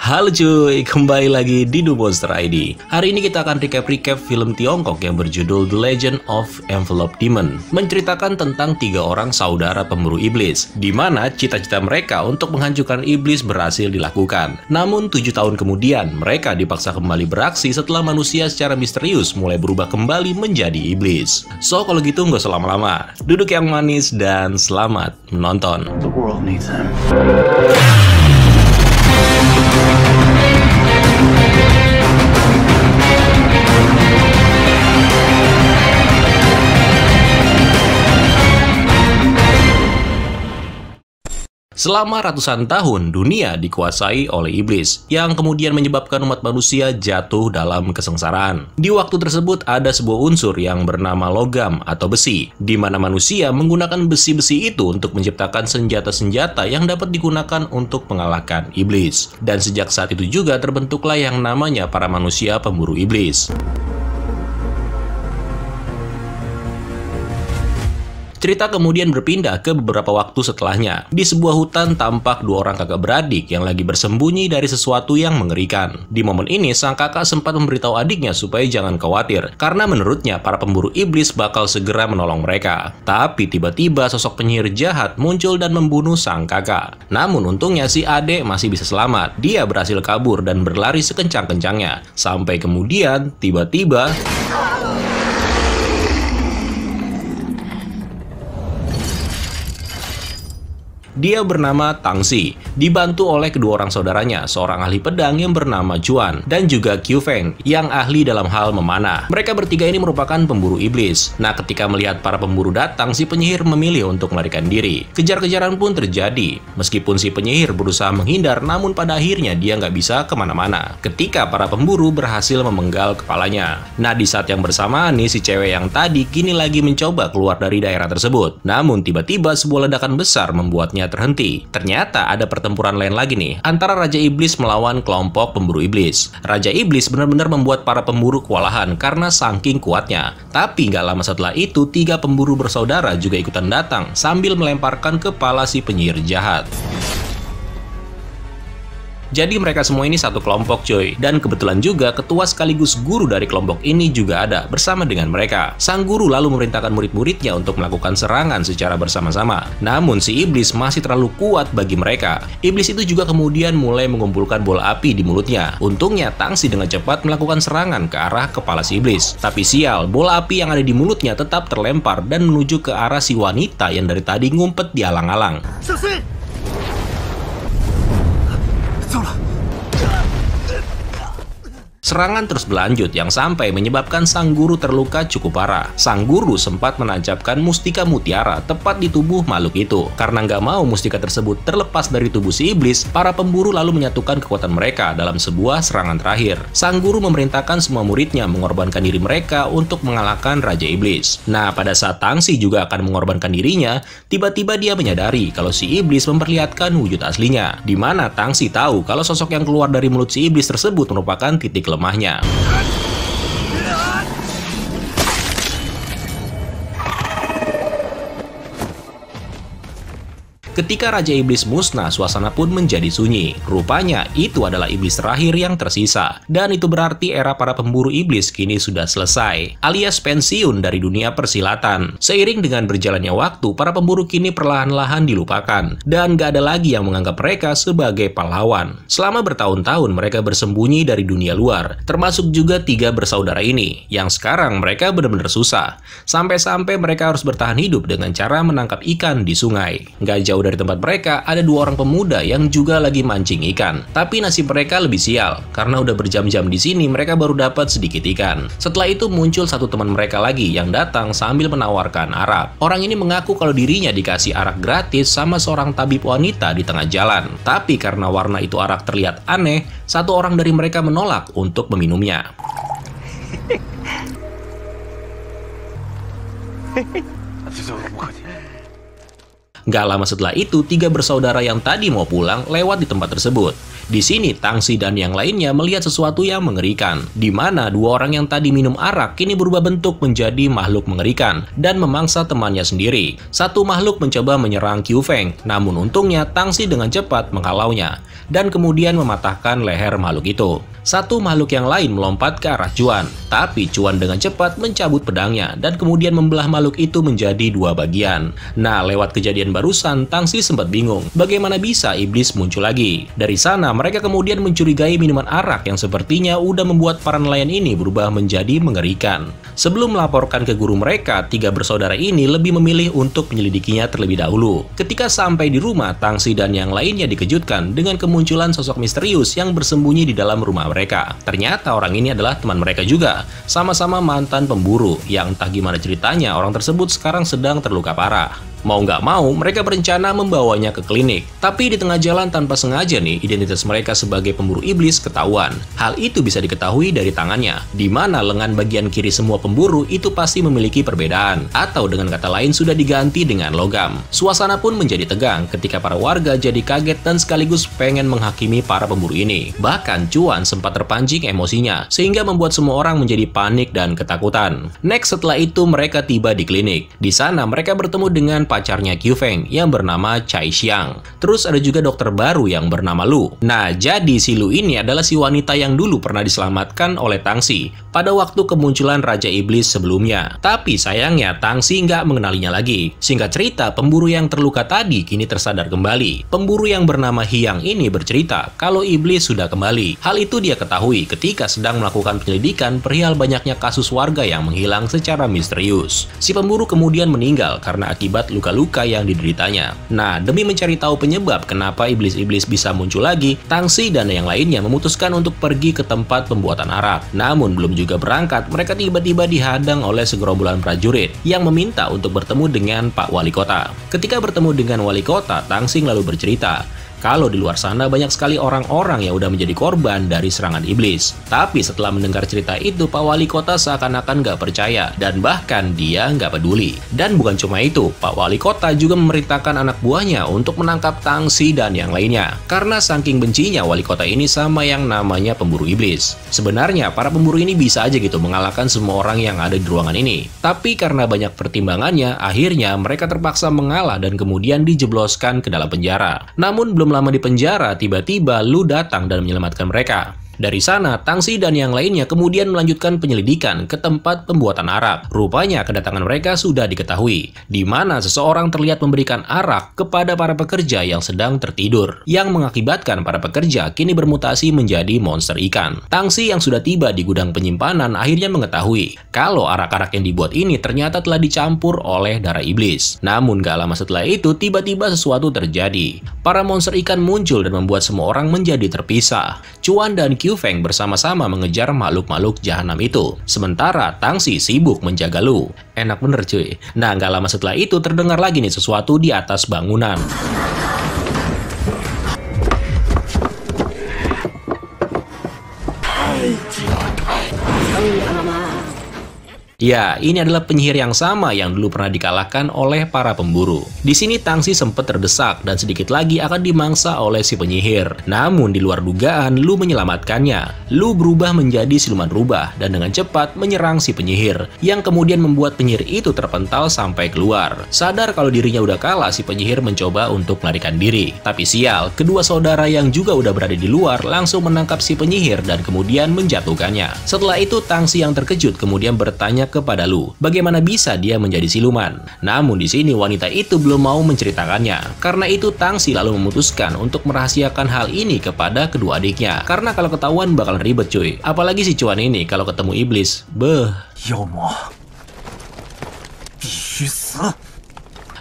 Halo cuy, kembali lagi di Monster ID. Hari ini kita akan recap film Tiongkok yang berjudul The Legend of Envelope Demon, menceritakan tentang 3 orang saudara pemburu iblis, di mana cita-cita mereka untuk menghancurkan iblis berhasil dilakukan. Namun 7 tahun kemudian, mereka dipaksa kembali beraksi setelah manusia secara misterius mulai berubah kembali menjadi iblis. So kalau gitu nggak usah lama-lama, duduk yang manis dan selamat menonton. The world needs him. Selama ratusan tahun, dunia dikuasai oleh iblis, yang kemudian menyebabkan umat manusia jatuh dalam kesengsaraan. Di waktu tersebut ada sebuah unsur yang bernama logam atau besi, di mana manusia menggunakan besi-besi itu untuk menciptakan senjata-senjata yang dapat digunakan untuk mengalahkan iblis. Dan sejak saat itu juga terbentuklah yang namanya para manusia pemburu iblis. Cerita kemudian berpindah ke beberapa waktu setelahnya. Di sebuah hutan tampak 2 orang kakak beradik yang lagi bersembunyi dari sesuatu yang mengerikan. Di momen ini, sang kakak sempat memberitahu adiknya supaya jangan khawatir, karena menurutnya para pemburu iblis bakal segera menolong mereka. Tapi tiba-tiba sosok penyihir jahat muncul dan membunuh sang kakak. Namun untungnya si adek masih bisa selamat. Dia berhasil kabur dan berlari sekencang-kencangnya. Sampai kemudian, tiba-tiba dia bernama Tangxi, dibantu oleh kedua orang saudaranya, seorang ahli pedang yang bernama Juan, dan juga Qiu Feng, yang ahli dalam hal memanah. Mereka bertiga ini merupakan pemburu iblis. Nah, ketika melihat para pemburu datang, si penyihir memilih untuk melarikan diri. Kejar-kejaran pun terjadi. Meskipun si penyihir berusaha menghindar, namun pada akhirnya dia nggak bisa kemana-mana. Ketika para pemburu berhasil memenggal kepalanya. Nah, di saat yang bersamaan nih, si cewek yang tadi kini lagi mencoba keluar dari daerah tersebut. Namun tiba-tiba sebuah ledakan besar membuatnya terhenti. Ternyata ada pertempuran lain lagi nih, antara Raja Iblis melawan kelompok pemburu iblis. Raja Iblis benar-benar membuat para pemburu kewalahan karena saking kuatnya. Tapi nggak lama setelah itu, 3 pemburu bersaudara juga ikutan datang sambil melemparkan kepala si penyihir jahat. Jadi mereka semua ini satu kelompok cuy. Dan kebetulan juga ketua sekaligus guru dari kelompok ini juga ada bersama dengan mereka. Sang guru lalu memerintahkan murid-muridnya untuk melakukan serangan secara bersama-sama. Namun si iblis masih terlalu kuat bagi mereka. Iblis itu juga kemudian mulai mengumpulkan bola api di mulutnya. Untungnya Tangxi dengan cepat melakukan serangan ke arah kepala si iblis. Tapi sial, bola api yang ada di mulutnya tetap terlempar dan menuju ke arah si wanita yang dari tadi ngumpet di alang-alang. Serangan terus berlanjut yang sampai menyebabkan sang guru terluka cukup parah. Sang guru sempat menancapkan mustika mutiara tepat di tubuh makhluk itu. Karena nggak mau mustika tersebut terlepas dari tubuh si iblis, para pemburu lalu menyatukan kekuatan mereka dalam sebuah serangan terakhir. Sang guru memerintahkan semua muridnya mengorbankan diri mereka untuk mengalahkan Raja Iblis. Nah, pada saat Tangxi juga akan mengorbankan dirinya, tiba-tiba dia menyadari kalau si iblis memperlihatkan wujud aslinya. Di mana Tangxi tahu kalau sosok yang keluar dari mulut si iblis tersebut merupakan titik lemahnya. Ketika Raja Iblis musnah, suasana pun menjadi sunyi. Rupanya, itu adalah iblis terakhir yang tersisa. Dan itu berarti era para pemburu iblis kini sudah selesai, alias pensiun dari dunia persilatan. Seiring dengan berjalannya waktu, para pemburu kini perlahan-lahan dilupakan. Dan gak ada lagi yang menganggap mereka sebagai pahlawan. Selama bertahun-tahun, mereka bersembunyi dari dunia luar. Termasuk juga 3 bersaudara ini, yang sekarang mereka benar-benar susah. Sampai-sampai mereka harus bertahan hidup dengan cara menangkap ikan di sungai. Gak jauh dari tempat mereka, ada 2 orang pemuda yang juga lagi mancing ikan. Tapi nasib mereka lebih sial, karena udah berjam-jam di sini mereka baru dapat sedikit ikan. Setelah itu muncul satu teman mereka lagi yang datang sambil menawarkan arak. Orang ini mengaku kalau dirinya dikasih arak gratis sama seorang tabib wanita di tengah jalan. Tapi karena warna itu arak terlihat aneh, satu orang dari mereka menolak untuk meminumnya. Nggak lama setelah itu, 3 bersaudara yang tadi mau pulang lewat di tempat tersebut. Di sini, Tangsi dan yang lainnya melihat sesuatu yang mengerikan, di mana 2 orang yang tadi minum arak kini berubah bentuk menjadi makhluk mengerikan dan memangsa temannya sendiri. Satu makhluk mencoba menyerang Qiu Feng, namun untungnya Tangsi dengan cepat menghalaunya dan kemudian mematahkan leher makhluk itu. Satu makhluk yang lain melompat ke arah Cuan, tapi Cuan dengan cepat mencabut pedangnya dan kemudian membelah makhluk itu menjadi 2 bagian. Nah, lewat kejadian barusan, Tangsi sempat bingung bagaimana bisa iblis muncul lagi. Dari sana, mereka kemudian mencurigai minuman arak yang sepertinya udah membuat para nelayan ini berubah menjadi mengerikan. Sebelum melaporkan ke guru mereka, 3 bersaudara ini lebih memilih untuk menyelidikinya terlebih dahulu. Ketika sampai di rumah, Tangsi dan yang lainnya dikejutkan dengan kemunculan sosok misterius yang bersembunyi di dalam rumah mereka. Ternyata orang ini adalah teman mereka juga, sama-sama mantan pemburu, yang entah gimana ceritanya orang tersebut sekarang sedang terluka parah. Mau nggak mau, mereka berencana membawanya ke klinik. Tapi di tengah jalan tanpa sengaja nih, identitas mereka sebagai pemburu iblis ketahuan. Hal itu bisa diketahui dari tangannya, di mana lengan bagian kiri semua pemburu itu pasti memiliki perbedaan, atau dengan kata lain sudah diganti dengan logam. Suasana pun menjadi tegang ketika para warga jadi kaget dan sekaligus pengen menghakimi para pemburu ini. Bahkan Cuan sempat terpancing emosinya, sehingga membuat semua orang menjadi panik dan ketakutan. Next, setelah itu mereka tiba di klinik. Di sana mereka bertemu dengan pacarnya Qiu Feng yang bernama Cai Xiang. Terus ada juga dokter baru yang bernama Lu. Nah, jadi si Lu ini adalah si wanita yang dulu pernah diselamatkan oleh Tangsi pada waktu kemunculan Raja Iblis sebelumnya. Tapi sayangnya Tangsi nggak mengenalinya lagi. Singkat cerita, pemburu yang terluka tadi kini tersadar kembali. Pemburu yang bernama Hyang ini bercerita kalau iblis sudah kembali. Hal itu dia ketahui ketika sedang melakukan penyelidikan perihal banyaknya kasus warga yang menghilang secara misterius. Si pemburu kemudian meninggal karena akibat luka-luka yang dideritanya. Nah, demi mencari tahu penyebab kenapa iblis-iblis bisa muncul lagi, Tangsi dan yang lainnya memutuskan untuk pergi ke tempat pembuatan arak. Namun belum juga berangkat, mereka tiba-tiba dihadang oleh segerombolan prajurit yang meminta untuk bertemu dengan Pak Wali Kota. Ketika bertemu dengan Wali Kota, Tangsi lalu bercerita kalau di luar sana banyak sekali orang-orang yang udah menjadi korban dari serangan iblis. Tapi setelah mendengar cerita itu, Pak Wali Kota seakan-akan nggak percaya dan bahkan dia nggak peduli. Dan bukan cuma itu, Pak Wali Kota juga memerintahkan anak buahnya untuk menangkap Tangsi dan yang lainnya. Karena saking bencinya Wali Kota ini sama yang namanya pemburu iblis. Sebenarnya para pemburu ini bisa aja gitu mengalahkan semua orang yang ada di ruangan ini. Tapi karena banyak pertimbangannya, akhirnya mereka terpaksa mengalah dan kemudian dijebloskan ke dalam penjara. Namun belum lama di penjara, tiba-tiba Lu datang dan menyelamatkan mereka. Dari sana, Tangsi dan yang lainnya kemudian melanjutkan penyelidikan ke tempat pembuatan arak. Rupanya kedatangan mereka sudah diketahui, di mana seseorang terlihat memberikan arak kepada para pekerja yang sedang tertidur, yang mengakibatkan para pekerja kini bermutasi menjadi monster ikan. Tangsi yang sudah tiba di gudang penyimpanan akhirnya mengetahui kalau arak-arak yang dibuat ini ternyata telah dicampur oleh darah iblis. Namun gak lama setelah itu, tiba-tiba sesuatu terjadi. Para monster ikan muncul dan membuat semua orang menjadi terpisah. Cuan dan Qiu Feng bersama-sama mengejar makhluk-makhluk jahanam itu. Sementara Tangsi sibuk menjaga Lu. Enak bener cuy. Nah, nggak lama setelah itu terdengar lagi nih sesuatu di atas bangunan. Ya, ini adalah penyihir yang sama yang dulu pernah dikalahkan oleh para pemburu. Di sini Tangsi sempat terdesak dan sedikit lagi akan dimangsa oleh si penyihir. Namun di luar dugaan, Lu menyelamatkannya. Lu berubah menjadi siluman rubah dan dengan cepat menyerang si penyihir, yang kemudian membuat penyihir itu terpental sampai keluar. Sadar kalau dirinya udah kalah, si penyihir mencoba untuk melarikan diri. Tapi sial, kedua saudara yang juga udah berada di luar langsung menangkap si penyihir dan kemudian menjatuhkannya. Setelah itu Tangsi yang terkejut kemudian bertanya kepada Lu, bagaimana bisa dia menjadi siluman. Namun di sini wanita itu belum mau menceritakannya. Karena itu Tangsi lalu memutuskan untuk merahasiakan hal ini kepada kedua adiknya. Karena kalau ketahuan bakal ribet cuy. Apalagi si Cuan ini kalau ketemu iblis. Beuh.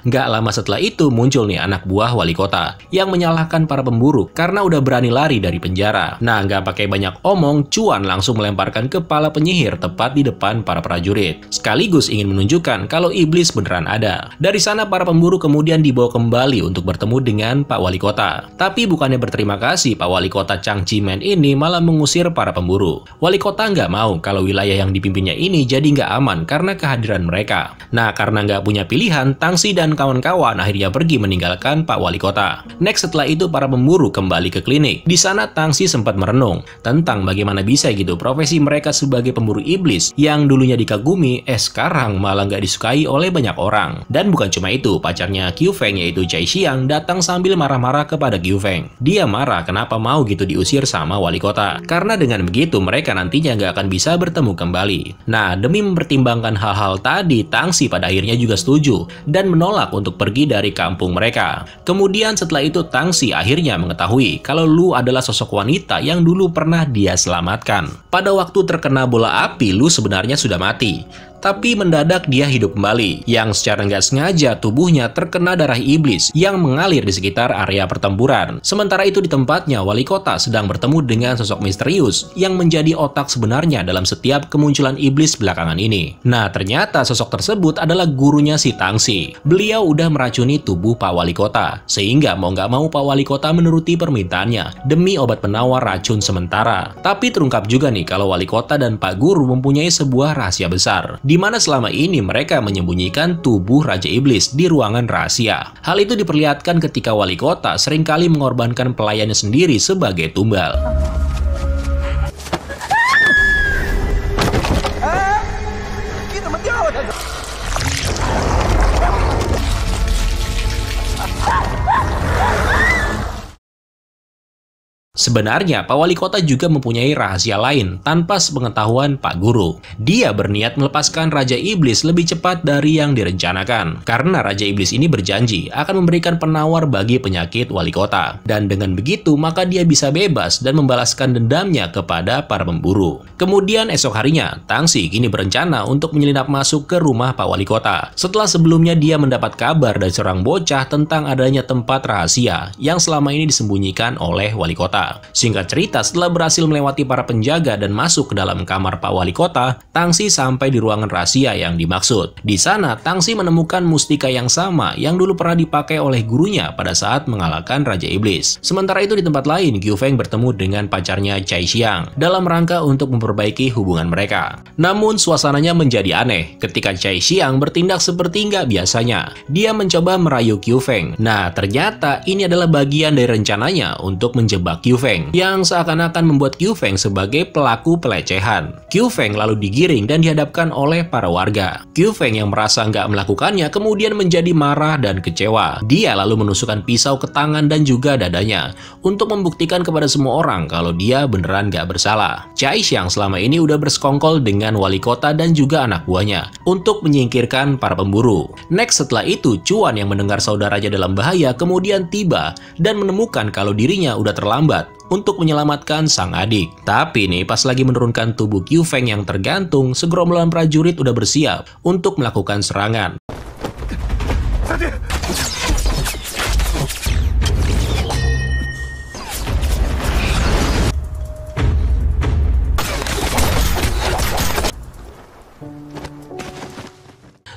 Nggak lama setelah itu muncul nih anak buah wali kota yang menyalahkan para pemburu karena udah berani lari dari penjara. Nah, nggak pakai banyak omong, Cuan langsung melemparkan kepala penyihir tepat di depan para prajurit, sekaligus ingin menunjukkan kalau iblis beneran ada. Dari sana para pemburu kemudian dibawa kembali untuk bertemu dengan Pak Wali Kota. Tapi bukannya berterima kasih, Pak Wali Kota Chang Chi-men ini malah mengusir para pemburu. Wali Kota nggak mau kalau wilayah yang dipimpinnya ini jadi nggak aman karena kehadiran mereka. Nah, karena nggak punya pilihan, Tangsi dan dan kawan-kawan akhirnya pergi meninggalkan Pak Wali Kota. Next, setelah itu para pemburu kembali ke klinik. Di sana Tangsi sempat merenung tentang bagaimana bisa gitu profesi mereka sebagai pemburu iblis yang dulunya dikagumi, sekarang malah nggak disukai oleh banyak orang. Dan bukan cuma itu, pacarnya Qiu Feng yaitu Chai Xiang datang sambil marah-marah kepada Qiu Feng. Dia marah kenapa mau gitu diusir sama wali kota. Karena dengan begitu mereka nantinya nggak akan bisa bertemu kembali. Nah, demi mempertimbangkan hal-hal tadi, Tangsi pada akhirnya juga setuju dan menolak untuk pergi dari kampung mereka. Kemudian setelah itu Tangsi akhirnya mengetahui kalau Lu adalah sosok wanita yang dulu pernah dia selamatkan. Pada waktu terkena bola api, Lu sebenarnya sudah mati. Tapi mendadak dia hidup kembali, yang secara nggak sengaja tubuhnya terkena darah iblis yang mengalir di sekitar area pertempuran. Sementara itu di tempatnya, wali kota sedang bertemu dengan sosok misterius yang menjadi otak sebenarnya dalam setiap kemunculan iblis belakangan ini. Nah, ternyata sosok tersebut adalah gurunya si Tangsi. Beliau udah meracuni tubuh Pak Wali Kota, sehingga mau nggak mau Pak Wali Kota menuruti permintaannya demi obat penawar racun sementara. Tapi terungkap juga nih kalau Wali Kota dan Pak Guru mempunyai sebuah rahasia besar, di mana selama ini mereka menyembunyikan tubuh Raja Iblis di ruangan rahasia. Hal itu diperlihatkan ketika wali kota seringkali mengorbankan pelayannya sendiri sebagai tumbal. Sebenarnya, Pak Wali Kota juga mempunyai rahasia lain tanpa sepengetahuan Pak Guru. Dia berniat melepaskan Raja Iblis lebih cepat dari yang direncanakan. Karena Raja Iblis ini berjanji akan memberikan penawar bagi penyakit Wali Kota. Dan dengan begitu, maka dia bisa bebas dan membalaskan dendamnya kepada para pemburu. Kemudian esok harinya, Tangsi kini berencana untuk menyelinap masuk ke rumah Pak Wali Kota. Setelah sebelumnya dia mendapat kabar dari seorang bocah tentang adanya tempat rahasia yang selama ini disembunyikan oleh Wali Kota. Singkat cerita, setelah berhasil melewati para penjaga dan masuk ke dalam kamar Pak Wali Kota, Tangsi sampai di ruangan rahasia yang dimaksud. Di sana, Tangsi menemukan mustika yang sama yang dulu pernah dipakai oleh gurunya pada saat mengalahkan Raja Iblis. Sementara itu di tempat lain, Qiu Feng bertemu dengan pacarnya Chai Xiang dalam rangka untuk memperbaiki hubungan mereka. Namun suasananya menjadi aneh ketika Chai Xiang bertindak seperti nggak biasanya. Dia mencoba merayu Qiu Feng. Nah, ternyata ini adalah bagian dari rencananya untuk menjebak Qiu Feng, yang seakan-akan membuat Qiu Feng sebagai pelaku pelecehan. Qiu Feng lalu digiring dan dihadapkan oleh para warga. Qiu Feng yang merasa nggak melakukannya kemudian menjadi marah dan kecewa. Dia lalu menusukkan pisau ke tangan dan juga dadanya untuk membuktikan kepada semua orang kalau dia beneran nggak bersalah. Chai Xiang selama ini udah bersekongkol dengan wali kota dan juga anak buahnya untuk menyingkirkan para pemburu. Next, setelah itu Chuan yang mendengar saudaranya dalam bahaya kemudian tiba dan menemukan kalau dirinya udah terlambat untuk menyelamatkan sang adik. Tapi nih, pas lagi menurunkan tubuh Qiu Feng yang tergantung, segerombolan prajurit udah bersiap untuk melakukan serangan.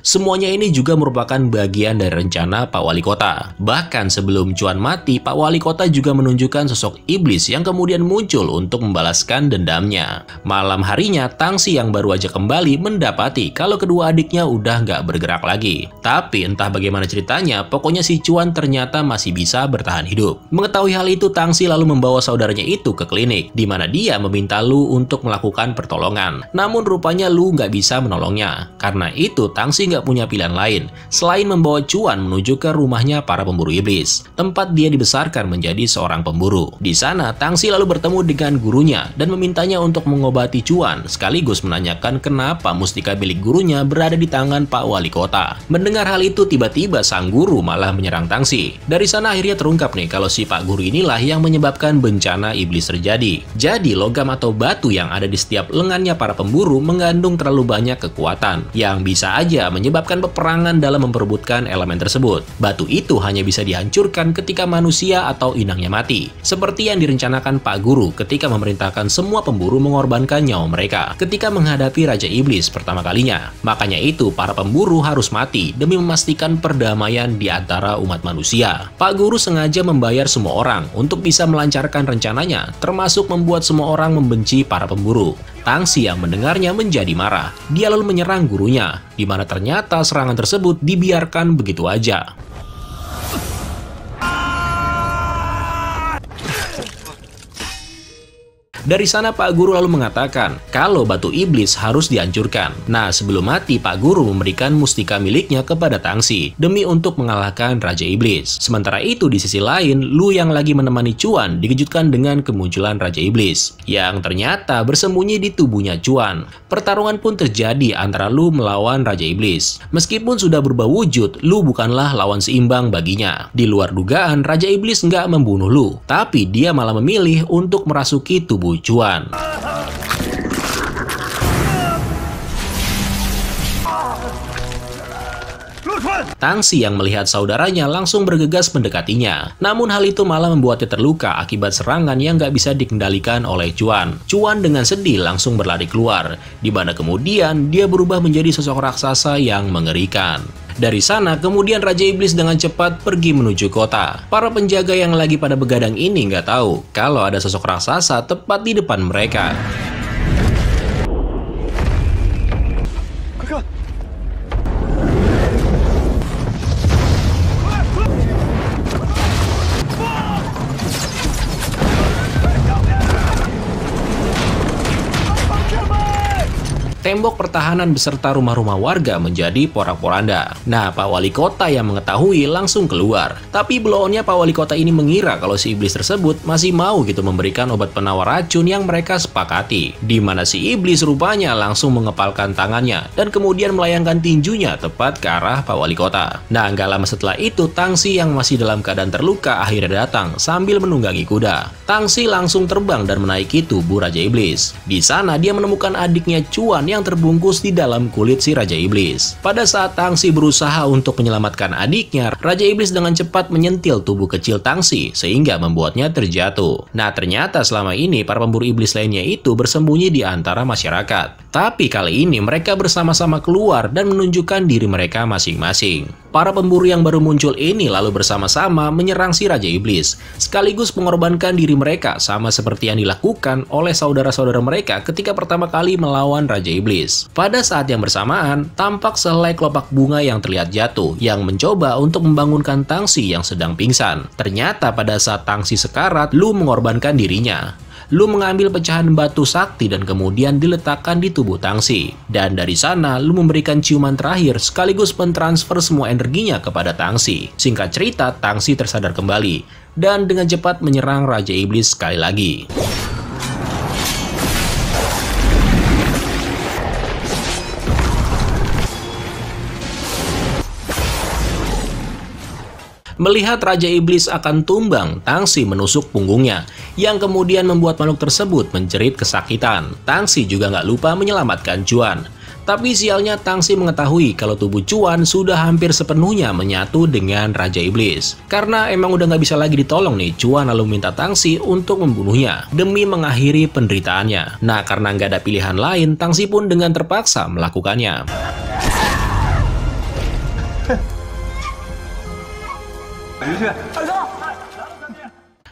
Semuanya ini juga merupakan bagian dari rencana Pak Wali Kota. Bahkan sebelum Chuan mati, Pak Wali Kota juga menunjukkan sosok iblis yang kemudian muncul untuk membalaskan dendamnya. Malam harinya, Tangsi yang baru aja kembali mendapati kalau kedua adiknya udah nggak bergerak lagi. Tapi entah bagaimana ceritanya, pokoknya si Chuan ternyata masih bisa bertahan hidup. Mengetahui hal itu, Tangsi lalu membawa saudaranya itu ke klinik, di mana dia meminta Lu untuk melakukan pertolongan. Namun rupanya Lu nggak bisa menolongnya. Karena itu, Tangsi nggak punya pilihan lain selain membawa Chuan menuju ke rumahnya para pemburu iblis, tempat dia dibesarkan menjadi seorang pemburu. Di sana, Tangsi lalu bertemu dengan gurunya dan memintanya untuk mengobati Chuan, sekaligus menanyakan kenapa mustika milik gurunya berada di tangan Pak Wali Kota. Mendengar hal itu, tiba-tiba sang guru malah menyerang Tangsi. Dari sana akhirnya terungkap nih kalau si Pak Guru inilah yang menyebabkan bencana iblis terjadi. Jadi logam atau batu yang ada di setiap lengannya para pemburu mengandung terlalu banyak kekuatan yang bisa aja menyebabkan peperangan dalam memperebutkan elemen tersebut. Batu itu hanya bisa dihancurkan ketika manusia atau inangnya mati, seperti yang direncanakan Pak Guru ketika memerintahkan semua pemburu mengorbankan nyawa mereka ketika menghadapi Raja Iblis pertama kalinya. Makanya itu para pemburu harus mati demi memastikan perdamaian di antara umat manusia. Pak Guru sengaja membayar semua orang untuk bisa melancarkan rencananya, termasuk membuat semua orang membenci para pemburu. Tangsi yang mendengarnya menjadi marah. Dia lalu menyerang gurunya, di mana ternyata serangan tersebut dibiarkan begitu aja. Dari sana Pak Guru lalu mengatakan kalau batu iblis harus dihancurkan. Nah, sebelum mati Pak Guru memberikan mustika miliknya kepada Tangsi demi untuk mengalahkan Raja Iblis. Sementara itu di sisi lain, Lu yang lagi menemani Chuan dikejutkan dengan kemunculan Raja Iblis yang ternyata bersembunyi di tubuhnya Chuan. Pertarungan pun terjadi antara Lu melawan Raja Iblis. Meskipun sudah berubah wujud, Lu bukanlah lawan seimbang baginya. Di luar dugaan, Raja Iblis nggak membunuh Lu, tapi dia malah memilih untuk merasuki tubuh Chuan. Tangsi yang melihat saudaranya langsung bergegas mendekatinya. Namun hal itu malah membuatnya terluka akibat serangan yang nggak bisa dikendalikan oleh Chuan. Chuan dengan sedih langsung berlari keluar, di mana kemudian dia berubah menjadi sosok raksasa yang mengerikan. Dari sana, kemudian Raja Iblis dengan cepat pergi menuju kota. Para penjaga yang lagi pada begadang ini nggak tahu kalau ada sosok raksasa tepat di depan mereka. Tembok pertahanan beserta rumah-rumah warga menjadi porak-poranda. Nah, Pak Wali Kota yang mengetahui langsung keluar. Tapi blow-onnya Pak Wali Kota ini mengira kalau si iblis tersebut masih mau gitu memberikan obat penawar racun yang mereka sepakati. Di mana si iblis rupanya langsung mengepalkan tangannya dan kemudian melayangkan tinjunya tepat ke arah Pak Wali Kota. Nah, nggak lama setelah itu, Tangsi yang masih dalam keadaan terluka akhirnya datang sambil menunggangi kuda. Tangsi langsung terbang dan menaiki tubuh Raja Iblis. Di sana dia menemukan adiknya Chuan yang terbungkus di dalam kulit si Raja Iblis. Pada saat Tangsi berusaha untuk menyelamatkan adiknya, Raja Iblis dengan cepat menyentil tubuh kecil Tangsi sehingga membuatnya terjatuh. Nah, ternyata selama ini para pemburu iblis lainnya itu bersembunyi di antara masyarakat. Tapi kali ini mereka bersama-sama keluar dan menunjukkan diri mereka masing-masing. Para pemburu yang baru muncul ini lalu bersama-sama menyerang si Raja Iblis, sekaligus mengorbankan diri mereka sama seperti yang dilakukan oleh saudara-saudara mereka ketika pertama kali melawan Raja Iblis. Pada saat yang bersamaan, tampak sehelai kelopak bunga yang terlihat jatuh, yang mencoba untuk membangunkan Tangsi yang sedang pingsan. Ternyata pada saat Tangsi sekarat, Lu mengorbankan dirinya. Lu mengambil pecahan batu sakti dan kemudian diletakkan di tubuh Tangsi. Dan dari sana, Lu memberikan ciuman terakhir sekaligus mentransfer semua energinya kepada Tangsi. Singkat cerita, Tangsi tersadar kembali dan dengan cepat menyerang Raja Iblis sekali lagi. Melihat Raja Iblis akan tumbang, Tangsi menusuk punggungnya, yang kemudian membuat makhluk tersebut menjerit kesakitan. Tangsi juga nggak lupa menyelamatkan Chuan. Tapi sialnya Tangsi mengetahui kalau tubuh Chuan sudah hampir sepenuhnya menyatu dengan Raja Iblis. Karena emang udah nggak bisa lagi ditolong nih, Chuan lalu minta Tangsi untuk membunuhnya demi mengakhiri penderitaannya. Nah, karena nggak ada pilihan lain, Tangsi pun dengan terpaksa melakukannya.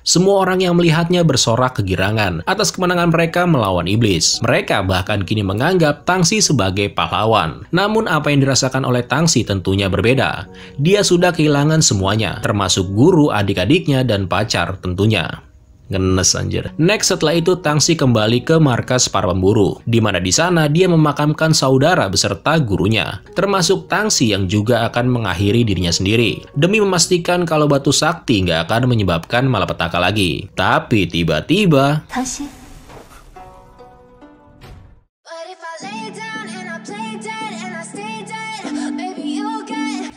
Semua orang yang melihatnya bersorak kegirangan atas kemenangan mereka melawan iblis. Mereka bahkan kini menganggap Tangsi sebagai pahlawan. Namun apa yang dirasakan oleh Tangsi tentunya berbeda. Dia sudah kehilangan semuanya, termasuk guru, adik-adiknya, dan pacar tentunya. Ngenes anjir. Next, setelah itu Tangsi kembali ke markas para pemburu, di mana di sana dia memakamkan saudara beserta gurunya, termasuk Tangsi yang juga akan mengakhiri dirinya sendiri, demi memastikan kalau batu sakti nggak akan menyebabkan malapetaka lagi. Tapi tiba-tiba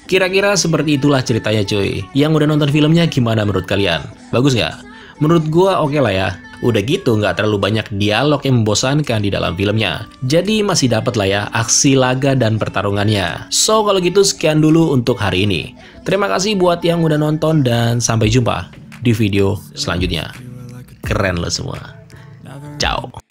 kira-kira seperti itulah ceritanya cuy. Yang udah nonton filmnya gimana menurut kalian? Bagus nggak? Menurut gua oke lah ya. Udah gitu nggak terlalu banyak dialog yang membosankan di dalam filmnya. Jadi masih dapat lah ya aksi laga dan pertarungannya. So kalau gitu sekian dulu untuk hari ini. Terima kasih buat yang udah nonton dan sampai jumpa di video selanjutnya. Keren lo semua. Ciao.